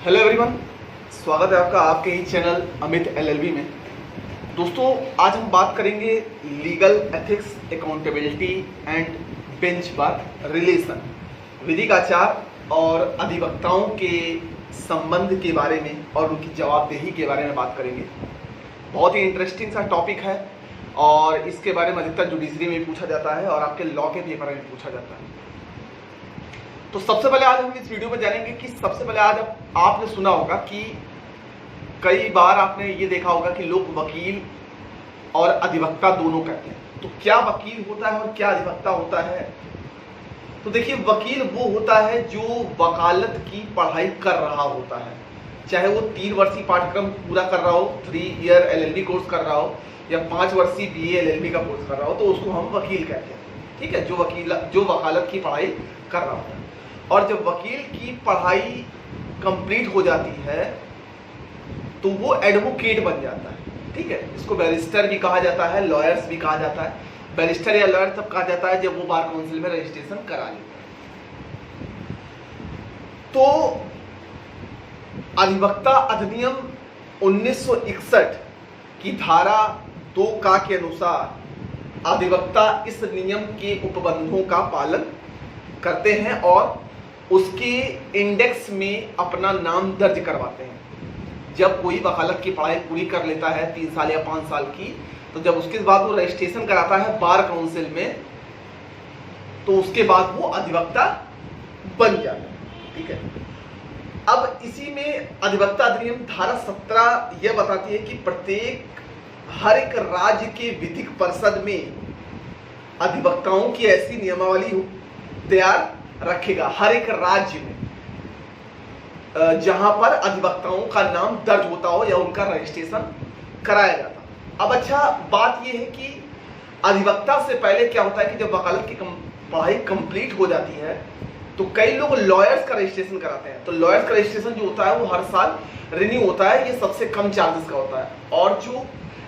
Hello everyone, स्वागत है आपका आपके ही चैनल अमित एलएलबी में। दोस्तों, आज हम बात करेंगे legal ethics, accountability and benchmark relation, विधिक आचार और अधिवक्ताओं के संबंध के बारे में और उनकी जवाबदेही के बारे में बात करेंगे। बहुत ही इंटरेस्टिंग सा टॉपिक है और इसके बारे में अधिकतर जुडिशरी में पूछा जाता है और आपके लॉ के पेपर में पूछा जाता है। तो सबसे पहले आज हम इस वीडियो में जानेंगे कि सबसे पहले आज आपने सुना होगा कि कई बार आपने ये देखा होगा कि लोग वकील और अधिवक्ता दोनों कहते हैं। तो क्या वकील होता है और क्या अधिवक्ता होता है? तो देखिए, वकील वो होता है जो वकालत की पढ़ाई कर रहा होता है, चाहे वो 3 वर्षीय पाठ्यक्रम पूरा कर रहा हो, 3 ईयर एलएलबी कोर्स कर रहा हो या 5 वर्षीय बीए एलएलबी का कोर्स कर रहा हो, तो उसको हम वकील कहते हैं। ठीक है, जो वकालत की पढ़ाई कर रहा होता है। और जब वकील की पढ़ाई कंप्लीट हो जाती है तो वो एडवोकेट बन जाता है। ठीक है, इसको बैरिस्टर भी कहा जाता है, लॉयर्स भी कहा जाता है। बैरिस्टर या लॉयर तब कहा जाता है जब वो बार काउंसिल में रजिस्ट्रेशन करा लेता है। तो अधिवक्ता अधिनियम 1961 की धारा 2 का के अनुसार अधिवक्ता इस नियम के उपबंधों का पालन करते हैं और उसके इंडेक्स में अपना नाम दर्ज करवाते हैं। जब कोई वकालत की पढ़ाई पूरी कर लेता है 3 साल या 5 साल की, तो जब उसके बाद वो रजिस्ट्रेशन कराता है बार काउंसिल में, तो उसके बाद वो अधिवक्ता बन जाता है। ठीक है, अब इसी में अधिवक्ता अधिनियम धारा 17 यह बताती है कि हर एक राज्य के विधिक परिषद में अधिवक्ताओं की ऐसी नियमावली तैयार रखेगा, हर एक राज्य में जहां पर अधिवक्ताओं का नाम दर्ज होता हो या उनका रजिस्ट्रेशन कराया जाता। अब अच्छा बात यह है कि अधिवक्ता से पहले क्या होता है कि जब वकालत की पढ़ाई कंप्लीट हो जाती है तो कई लोग लॉयर्स का रजिस्ट्रेशन कराते हैं। तो लॉयर्स का रजिस्ट्रेशन जो होता है वो हर साल रिन्यू होता है, ये सबसे कम चार्जेस का होता है। और जो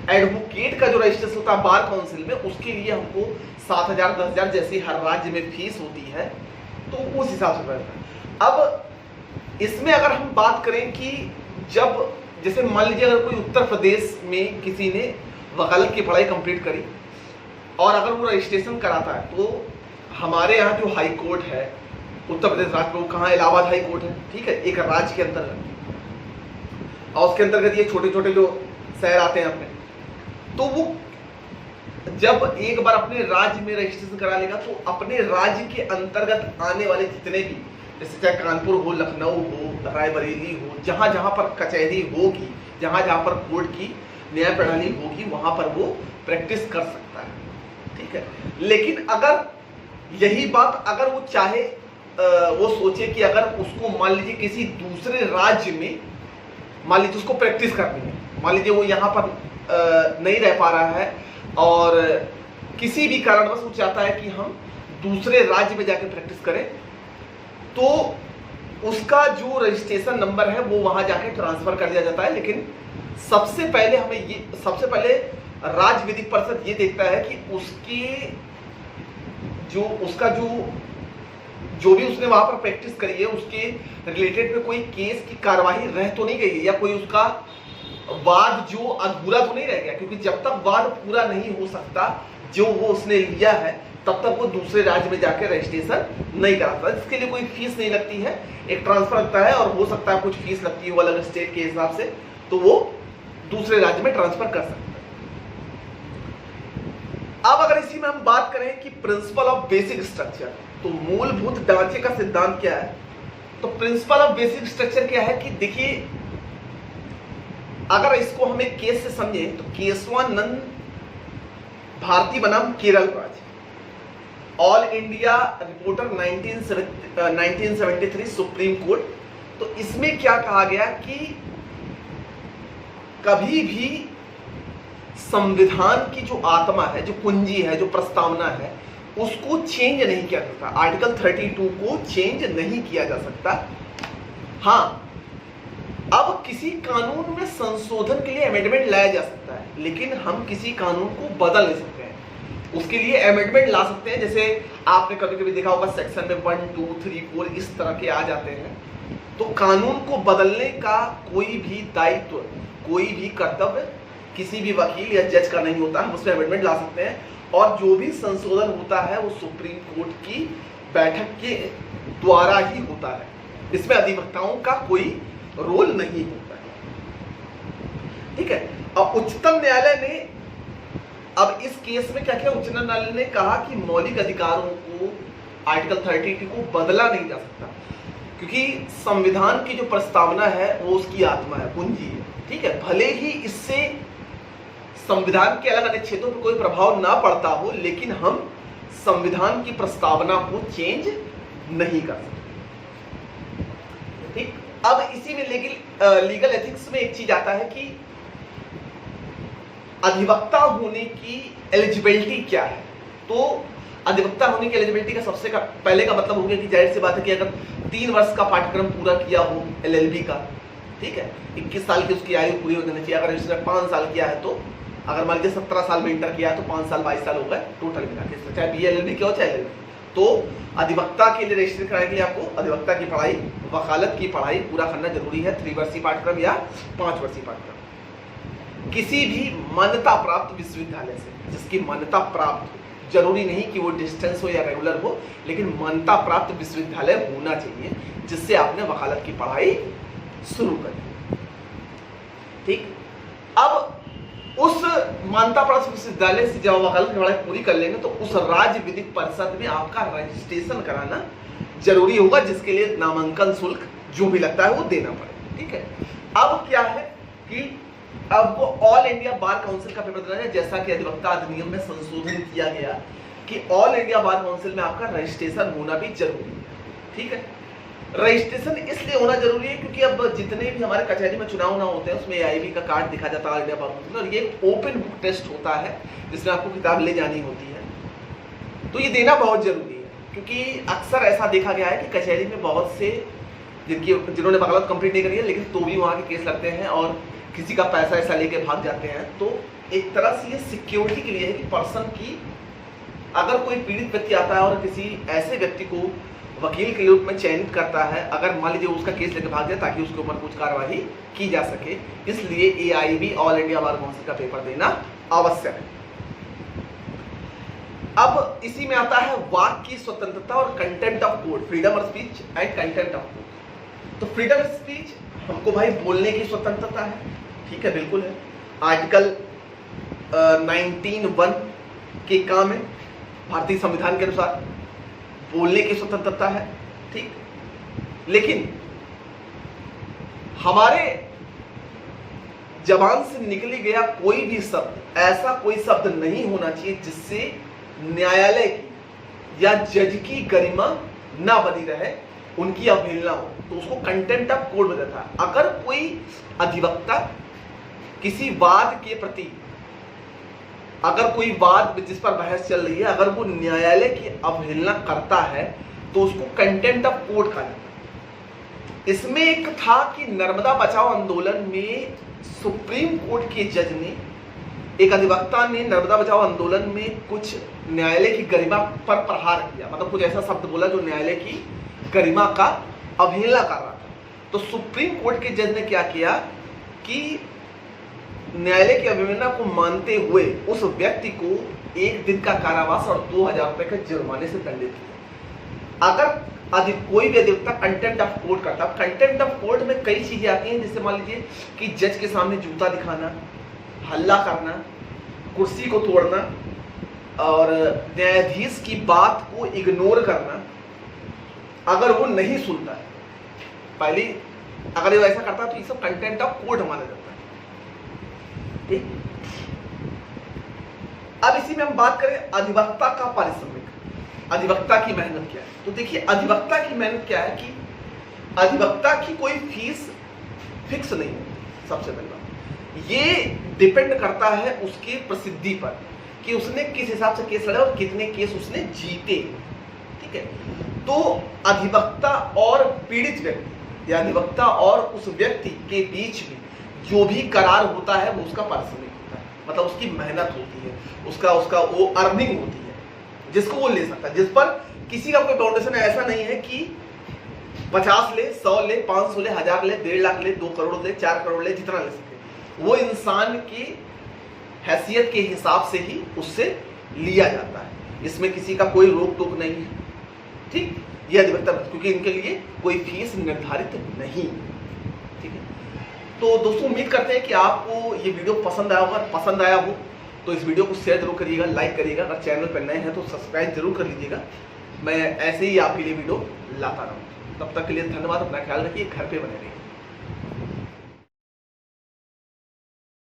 एडवोकेट का जो रजिस्ट्रेशन होता है बार काउंसिल में, उसके लिए हमको 7,000 10,000 जैसी हर राज्य में फीस होती है, तो उस हिसाब से रहता है। अब इसमें अगर हम बात करें कि जब जैसे मान लीजिए अगर कोई उत्तर प्रदेश में किसी ने वकालत की पढ़ाई कंप्लीट करी और अगर वो रजिस्ट्रेशन कराता है, तो हमारे यहाँ जो हाई कोर्ट है उत्तर प्रदेश राज्य में, वो कहाँ, इलाहाबाद हाई कोर्ट है। ठीक है, एक राज्य के अंतर्गत, और उसके अंतर्गत ये छोटे छोटे जो शहर आते हैं अपने, तो वो जब एक बार अपने राज्य में रजिस्ट्रेशन करा लेगा तो अपने राज्य के अंतर्गत आने वाले जितने भी, जैसे चाहे कानपुर हो, लखनऊ हो, रायबरेली हो, जहां जहां पर कचहरी होगी, जहां जहां पर कोर्ट की न्याय प्रणाली होगी, वहां पर वो प्रैक्टिस कर सकता है। ठीक है, लेकिन अगर यही बात अगर वो चाहे, वो सोचे कि अगर उसको मान लीजिए किसी दूसरे राज्य में, मान लीजिए उसको प्रैक्टिस करनी है, मान लीजिए वो यहाँ पर नहीं रह पा रहा है और किसी भी कारणवश वो चाहता है कि हम दूसरे राज्य में जाकर प्रैक्टिस करें, तो उसका जो रजिस्ट्रेशन नंबर है वो वहां जाके ट्रांसफर कर दिया जाता है। लेकिन सबसे पहले राज्य विधिक परिषद ये देखता है कि जो भी उसने वहां पर प्रैक्टिस करी है उसके रिलेटेड में कोई केस की कार्यवाही रह तो नहीं गई या कोई उसका वाद जो अधूरा तो नहीं रह गया, क्योंकि जब तक वाद पूरा नहीं हो सकता जो वो उसने लिया है, तब तक वो दूसरे राज्य में जाकर रजिस्ट्रेशन नहीं कराता। इसके लिए कोई फीस नहीं लगती है, एक ट्रांसफर लगता है और हो सकता है कुछ फीस लगती है वो अलग स्टेट के हिसाब से, तो वो दूसरे राज्य में ट्रांसफर कर सकता है। अब अगर इसी में हम बात करें कि प्रिंसिपल ऑफ बेसिक स्ट्रक्चर, तो मूलभूत ढांचे का सिद्धांत क्या है? तो प्रिंसिपल ऑफ बेसिक स्ट्रक्चर क्या है कि देखिए, अगर इसको हम एक केस से समझे तो केशवानंद भारती बनाम केरल राज्य, all India reporter 1973 supreme court. तो इसमें क्या कहा गया कि कभी भी संविधान की जो आत्मा है, जो कुंजी है, जो प्रस्तावना है, उसको चेंज नहीं किया जा सकता। आर्टिकल 32 को चेंज नहीं किया जा सकता। हाँ, अब किसी कानून में संशोधन के लिए अमेंडमेंट लाया जा सकता है, लेकिन हम किसी कानून को बदल नहीं सकते हैं। उसके लिए अमेंडमेंट ला सकते हैं, जैसे आपने कभी कभी देखा होगा सेक्शन में 1, 2, 3, 4 इस तरह के आ जाते हैं, तो कानून को बदलने का कोई भी दायित्व, कोई भी कर्तव्य किसी भी वकील या जज का नहीं होता। हम उसमें अमेंडमेंट ला सकते हैं और जो भी संशोधन होता है वो सुप्रीम कोर्ट की बैठक के द्वारा ही होता है। इसमें अधिवक्ताओं का कोई रोल नहीं होता है। ठीक है। अब उच्चतम न्यायालय ने अब इस केस में क्या किया, उच्चतम न्यायालय ने कहा कि मौलिक अधिकारों को आर्टिकल 32 को बदला नहीं जा सकता, क्योंकि संविधान की जो प्रस्तावना है वो उसकी आत्मा है, पूंजी है। ठीक है। भले ही इससे संविधान के अलग अलग क्षेत्रों पर कोई प्रभाव ना पड़ता हो, लेकिन हम संविधान की प्रस्तावना को चेंज नहीं कर सकते। ठीक। अब इसी में लीगल एथिक्स में एक चीज आता है कि अधिवक्ता होने की एलिजिबिलिटी क्या है। तो अधिवक्ता होने की एलिजिबिलिटी का सबसे पहले का मतलब हो गया कि जाहिर सी बात है कि अगर 3 वर्ष का पाठ्यक्रम पूरा किया हो LLB का, ठीक है, 21 साल की उसकी आयु पूरी हो जानी चाहिए। अगर इसने 5 साल किया है तो अगर मान लीजिए 17 साल में इंटर किया है तो 5 साल 22 साल हो गए टोटल मिला के, चाहे BA LLB क्या हो चाहे LLB। तो अधिवक्ता के लिए रजिस्टर कराने के लिए आपको अधिवक्ता की पढ़ाई, वकालत की पढ़ाई पूरा करना जरूरी है। 3 वर्षीय पाठ्यक्रम या 5 वर्षीय पाठ्यक्रम किसी भी मान्यता प्राप्त विश्वविद्यालय से, जिसकी मान्यता प्राप्त हो, जरूरी नहीं कि वो डिस्टेंस हो या रेगुलर हो, लेकिन मान्यता प्राप्त विश्वविद्यालय होना चाहिए जिससे आपने वकालत की पढ़ाई शुरू करी। ठीक। अब उस मान्यता प्राप्त विश्वविद्यालय से जब वकालत की पढ़ाई पूरी कर लेंगे तो उस राज्य विधिक परिषद में आपका रजिस्ट्रेशन कराना जरूरी होगा, जिसके लिए नामांकन शुल्क जो भी लगता है वो देना पड़ेगा। ठीक है। अब क्या है कि अब वो ऑल इंडिया बार काउंसिल का पेपर देना है, जैसा कि अधिवक्ता अधिनियम में संशोधन किया गया कि ऑल इंडिया बार काउंसिल में आपका रजिस्ट्रेशन होना भी जरूरी है। ठीक है। रजिस्ट्रेशन इसलिए होना जरूरी है क्योंकि अब जितने भी हमारे कचहरी में चुनाव ना होते हैं उसमें AIB का कार्ड दिखा जाता है ऑल इंडिया बार काउंसिल, और ये एक ओपन बुक टेस्ट होता है जिसमें आपको किताब ले जानी होती है। तो ये देना बहुत जरूरी है, क्योंकि अक्सर ऐसा देखा गया है कि कचहरी में बहुत से जिन्होंने वकालत कंप्लीट नहीं करी है लेकिन तो भी वहाँ के केस लगते हैं और किसी का पैसा ऐसा लेके भाग जाते हैं। तो एक तरह से ये सिक्योरिटी के लिए है कि पर्सन की, अगर कोई पीड़ित व्यक्ति आता है और किसी ऐसे व्यक्ति को वकील के रूप में चयनित करता है, अगर मान लीजिए उसका केस लेके भाग जाए, ताकि उसके ऊपर कुछ कार्रवाई की जा सके, इसलिए AIB all India bar council का पेपर देना आवश्यक है। अब इसी में आता है वाक की स्वतंत्रता और content of court, freedom of speech and content of court. तो फ्रीडम ऑफ स्पीच हमको भाई बोलने की स्वतंत्रता है, ठीक है, बिल्कुल है। आर्टिकल 19(1) के काम है, भारतीय संविधान के अनुसार बोलने की स्वतंत्रता है। ठीक। लेकिन हमारे जबान से निकली गया कोई भी शब्द, ऐसा कोई शब्द नहीं होना चाहिए जिससे न्यायालय की या जज की गरिमा ना बनी रहे, उनकी अवहेलना हो, तो उसको कंटेंट ऑफ कोर्ट में देता है। अगर कोई अधिवक्ता किसी वाद के प्रति, अगर कोई वाद जिस पर बहस चल रही है, अगर वो न्यायालय की अवहेलना करता है तो उसको कंटेंट ऑफ कोर्ट कहा जाता है। इसमें एक था कि नर्मदा बचाओ आंदोलन में सुप्रीम कोर्ट के जज ने, एक अधिवक्ता ने नर्मदा बचाओ आंदोलन में कुछ न्यायालय की गरिमा पर प्रहार किया, मतलब कुछ ऐसा शब्द बोला जो न्यायालय की गरिमा का अवहेलना कर रहा था। तो सुप्रीम कोर्ट के जज ने क्या किया कि न्यायालय की अवहेलना को मानते हुए उस व्यक्ति को 1 दिन का कारावास और 2000 रुपए के जुर्माने से दंडित किया। अगर कोई भी अधिवक्ता कंटेंट ऑफ कोर्ट करता, कंटेंट ऑफ कोर्ट में कई चीजें आती हैं, जैसे मान लीजिए कि जज के सामने जूता दिखाना, हल्ला करना, कुर्सी को तोड़ना और न्यायाधीश की बात को इग्नोर करना। अगर वो नहीं सुनता है, पहले अगर वो ऐसा करता है तो ये सब कंटेंट ऑफ कोर्ट माना जाता है। ठीक। अब इसी में हम बात करें अधिवक्ता का पारिश्रमिक, अधिवक्ता की मेहनत क्या है। तो देखिए अधिवक्ता की मेहनत क्या है कि अधिवक्ता की कोई फीस फिक्स नहीं होती। सबसे पहली बात ये डिपेंड करता है उसकी प्रसिद्धि पर कि उसने किस हिसाब से केस लड़ा और कितने केस उसने जीते। ठीक है। तो अधिवक्ता और पीड़ित व्यक्ति या अधिवक्ता और उस व्यक्ति के बीच में जो भी करार होता है वो उसका पारिश्रमिक होता है, मतलब उसकी मेहनत होती है, उसका वो अर्निंग होती है जिसको वो ले सकता है, जिस पर किसी का कोई बाउंडेशन ऐसा नहीं है कि 50 ले, 100 ले, 500 ले, 1000 ले, 1.5 लाख ले, 2 करोड़ ले, 4 करोड़ ले, जितना ले सके, वो इंसान की हैसियत के हिसाब से ही उससे लिया जाता है। इसमें किसी का कोई रोक टोक नहीं है, ठीक। ये अधिवक्ता, क्योंकि इनके लिए कोई फीस निर्धारित नहीं, ठीक है। तो दोस्तों उम्मीद करते हैं कि आपको ये वीडियो पसंद आया होगा। पसंद आया हो तो इस वीडियो को शेयर जरूर करिएगा, लाइक करिएगा। अगर चैनल पर नए हैं तो सब्सक्राइब जरूर कर लीजिएगा। मैं ऐसे ही आपके लिए वीडियो लाता रहूँ। तब तक के लिए धन्यवाद। अपना ख्याल रखिए, घर पे बने रहिए।